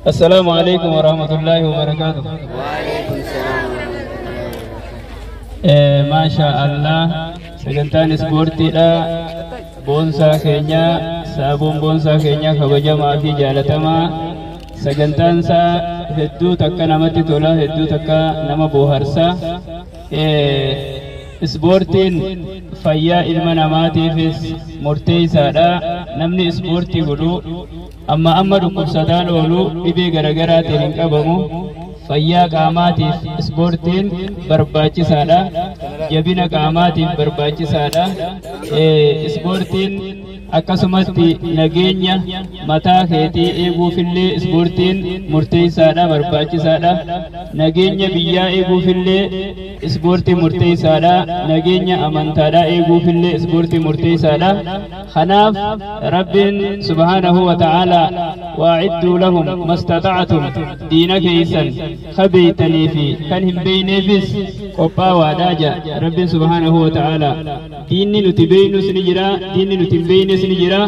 السلام عليكم ورحمة الله وبركاته. وعليكم السلام. ما شاء الله سجنتان سبورتي لا بونسا كينيا سابون بونسا كينيا كبجما في جالتما سجنتان سا هدو تكا نمتي تولا هدو تكا نما بوهرسا سبورتين فيا إلما نماتي في مرتي سادا نمني سبورتي ولو أما ركوب سدان ولو إبي غرغرات هنكبمو فيا قاماتي سبورتين برباچي سادا جبينا قاماتي برباچي سادا سبورتين akkasumatti nageenya mataa keetii eeguufillee ispoortiin murteessaadha barbaachisaadha nageenya biyyaa eeguufillee ispoortii murteessaadha nageenya amantaadhaa eeguufillee ispoortii murteessaadha kanaaf rabbiin subhaanahu wa ta'aalaa waa'idduu lahum mastata'atum diina keeysan kabeeytanii fi kan hin beeyneefis qophaawaadhaa jedha rabbiin subhaanahu wa ta'aalaa diinni nuti beeynus ni jira diinni nuti hin beeynes ni jira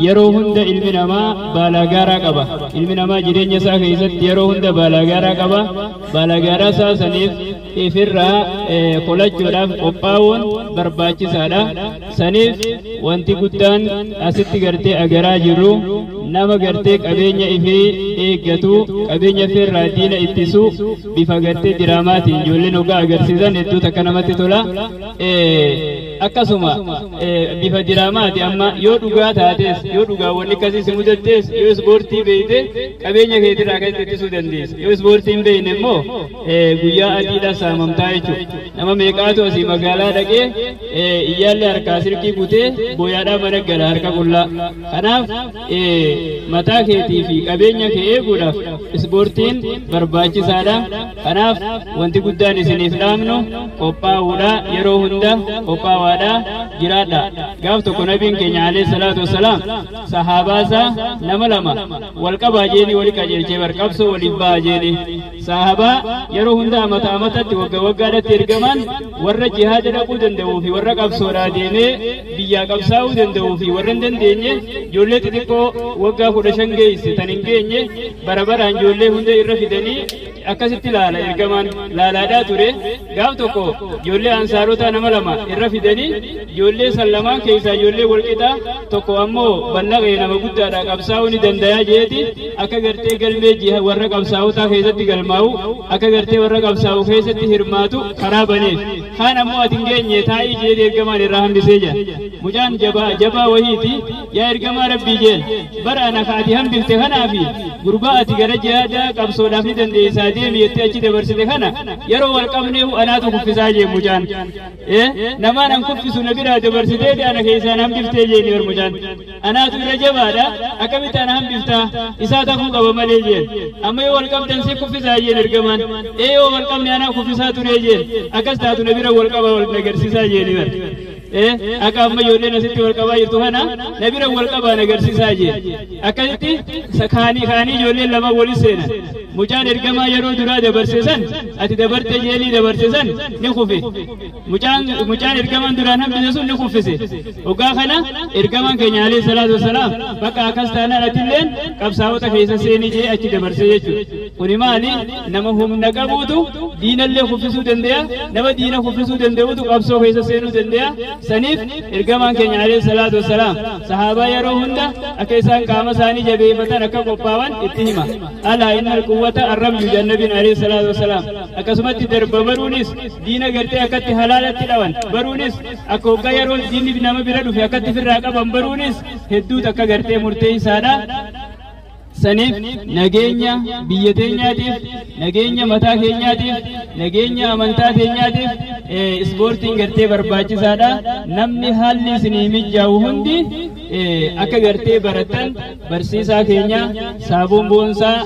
yeroo hunda ilmi namaa baalagaaraa qaba ilmi namaa jireenya isaa keessatti yeroo hunda baalagaaraa qaba baalagaaraa isaa saniif ifirraa qolachuudhaaf qophaa'uun barbaachisaadha saniif wanti guddaan asitti gartee agaraa jirru nama gartee qabeenya ifee eeggatu qabeenya ifirraa diina ittisu bifa gartee diraamaatiin ijoolleen ogaa agarsiisan hedduu takka namatti tola akkasuma bifa diraamaati amma yoo dhugaa taates yoo dhugaa wanni akkasii si mudattes yoo ispoortii beeyte qabeenya keetirraa kan ittisuu dandeessa yoo ispoortii hin beeyne immoo guyyaa adiidha saamamtaa jechuudha nama meeqaatu asii magaalaa dhaqee iyyaallee harkaa sirqii butee booyaadhaa mana gala harka qullaa kanaaf mataa keetii fi qabeenya kee eeguudhaaf ispoortiin barbaachisaadha kanaaf wanti guddaan isiniif dhaamnu qophaa'uudha yeroo hunda qophaa'aadha jiraadha gaaf tokko nabiin keenya alayhi salaatu wassalaam sahaabaasaa nama lama wal qabaa jeeni wali qajeelchee barqabsoo waliif ba'a jeeni sahaabaa yeroo hunda amatatti waggaadhatti ergaman warra jihaada dhaquu danda'uu fi warra qabsoodhaa deemee biyyaa qabsaa'uu danda'uu fi warra hin dandeenye ijoollee xixiqqoo waggaa 15 geesse tan hin geenye barabaraan ijoollee hunda irra fidanii akkasitti laala ergamaan laalaadhaa ture gaaf tokko ijoollee ansaarotaa nama lama irra fidanii ijoollee san lamaan keessaa ijoollee walqixaa tokko ammoo ballaqee nama guddaadha qabsaa'uu ni dandayaa jeeti akka gartee galmee warra qabsaa'otaa keessatti galmaa'u akka gartee warra qabsaa'u keessatti hirmaatu karaa baneef kaan ammoo ati hin geenye taa'ii jeeti ergamaan irraa hambisee jira mucaan jabaa wahiiti yaa ergamaa rabbii jeen bara ana kaati hambifte kanaafi gurbaa ati gara jihaadaa qabsoodhaaf ni dandeessaa deemi jettee achi dabarsite kana yeroo wal qabneehu anaatu kuffisaa jee mucaan namaan an kuffisu na biraa dabarsitee ana keessaan hambiftee jeeni bar mucaan anaatu irra jabaadha akkamitti ana hambiftaa isaa tafuu qaba malee jeen amma yoo wal qabdan si kuffisaa jeen ergamaan yoo wal qabne anaa kuffisaa turee jeen akkas taatu na bira wal qaba wal agarsiisaa jeeni bar akka amma ijoolleen asitti wal qabaa jirtu kana na bira wal qabaa agarsiisaa jeen akkasitti kaanii ijoolleen lama walis seenan mucaan ergamaa yeroo duraa dabarsesan ati dabarte jeelii dabarsesan ni kufe mucaan ergamaan duraan hambise sun ni kuffise ogaa kana ergamaan keenya alayhi salaatu wassalaam bakka akkas taanaan atilleen qabsaa'ota keessa seenii jee achi dabarse jechuudha kuni maali nama humna qabuutu diinallee kuffisuu danda'a nama diina kuffisuu danda'utu qabsoo keessa seenuu danda'a saniif ergamaan keenya alayhi salaatu wassalaam sahaabaa yeroo hunda akka isaan qaama isaanii jabeeffatan akka qophaa'an itti hima alaa innal quwwata arrabyu jannabiin alayhi salaatu wassalaam akkasumatti darba baruunis diina gartee akkatti halaalatti dhawan baruunis akka hoggaa yeroo diinni nama bira dhufe akkatti firraa qaban baruunis hedduu takka gartee murteessaadha saniif nageenya biyya teenyaatiif nageenya mataa keenyaatiif nageenya amantaa teenyaatiif ispoortiin gartee barbaachisaadha namni haalli isinii mijaa'u hundi akka gartee baratan barsiisaa keenya saabuun boonsaa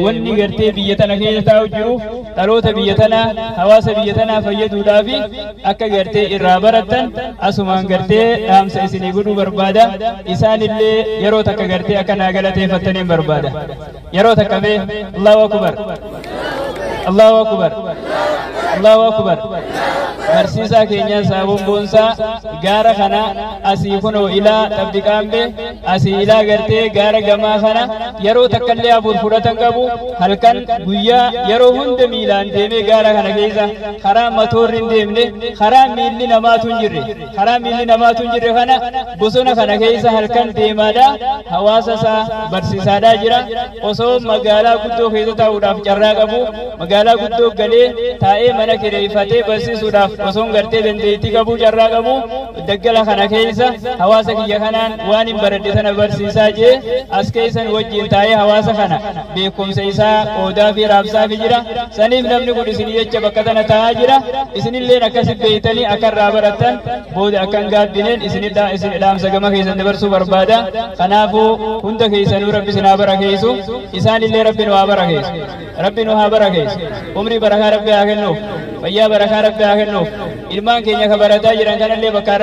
wanni gartee biyya tana keessa taa'u jiruuf dhaloota biyya tanaa hawaasa biyya tanaa fayyaduudhaaf akka gartee irraa baratan asumaan gartee dhaamsa isinii godhuu barbaada isaanillee yeroo takka gartee akka naa galateeffatanii بربادة يرو تكبي الله أكبر الله أكبر الله أكبر barsiisaa keenya Saabuun Boonsaa gaara kana asii kunoo ilaa tabbiqaambe asii ilaa gartee gaara gamaa kana yeroo takkallee afuur fudhatan qabu halkan guyyaa yeroo hunda miilaan deemee gaara kana keessa karaa matoorri hin deemne karaa miilli namaatu hin jirre kana bosona kana keessa halkan deemaadha hawaasa isaa barsiisaadhaa jira osoo magaalaa guddoo keessa taa'uudhaaf carraa qabu magaalaa guddoo galee taa'ee mana kireeffatee barsiisuudhaaf osoo gartee dandeettii qabu carraa qabu daggala kana keessa hawaasa kiyya kanaan waan hin baradhe sana barsiisaa jee as keessan wajjin taa'ee hawaasa kana beekumsa isaa qoodaa fi raabsaa fi jira saniif namni kun isin jecha bakka tana taa'aa jira isinillee akkasi beeytanii akka irraa barattan booda akkan gaabbineen isin dhaamsa gama keessan dabarsuu barbaada kanaafuu hunda keessanuu rabbi isin haa barakeessu isaanillee rabbi nu haa barakeessu umrii barakaa rabbi haa kennuuf fayyaa barakaa rabbi haa kennuuf ilmaan keenya ka barataa jiran kanallee bakkaan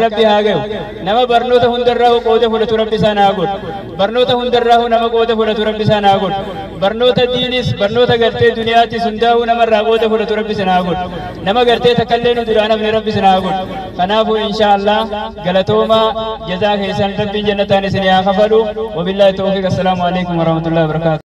rabbi haa gahu nama barnoota hundarraa qooda fudhatu rabbi isaan haa godhu barnoota hundarraa nama qooda fudhatu rabbi isaan haa godhu barnoota diinis barnoota gartee duniyaattis hundaa'uu namarraa qooda fudhatu rabbi isaan haa godhu nama gartee takkallee nu duraan hafne rabbi isaan haa godhu kanaafuu inshaallah galatooma jazaa keessan rabbiin jannataan isin haa kafalu wabillaahi tawfiiq assalaamu alaikum warahmatullahi wabarakaatu